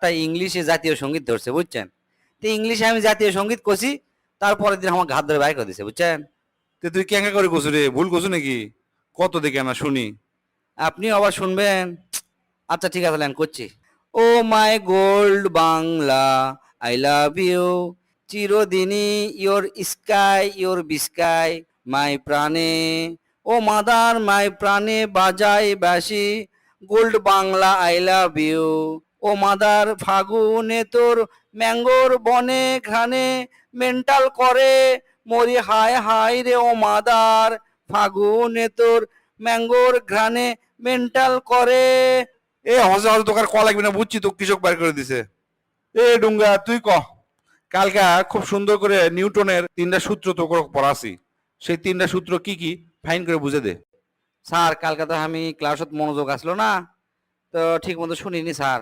তাই ইংলিশে জাতীয় সঙ্গীত ধরছে বুঝছেন। তো ইংলিশে আমি জাতীয় সঙ্গীত কষি, তারপরের দিন আমার ঘাত ধরে বাইর করে দিছে বুঝছেন। তে তুই কেঙ্কা করে কছু রে, ভুল কছু নাকি? কত দেখে না শুনি। আপনি আবার শুনবেন? আচ্ছা ঠিক আছে লেন করছি। Oh my gold Bangla, I love you, চিরদিনই ইয়োর স্কাই ইয়োর বিস্কাই, মাই প্রাণে, ও মাদার মাই প্রাণে বাজাই বাসি, gold Bangla I love you, oh mother ফাগুনে তোর ম্যাঙ্গোর বনে ঘ্রাণে মেন্টাল করে মরি হায় হায় রে ও মাদার, ফাগুনে তোর ম্যাঙ্গোর ঘ্রাণে মেন্টাল করে। এ হসে হসে তোকার ক লাগবে না, বুঝছি তো কৃষক বাইর করে দিছে। এ ডুঙ্গা তুই ক, কালকা খুব সুন্দর করে নিউটনের 3টা সূত্র তো পড়াছি, সেই 3টা সূত্র কি কি ফাইন করে বুঝে দে। স্যার কালকে তো আমি ক্লাসত মনোযোগ আসলো না, তো ঠিক মতো শুনিনি স্যার।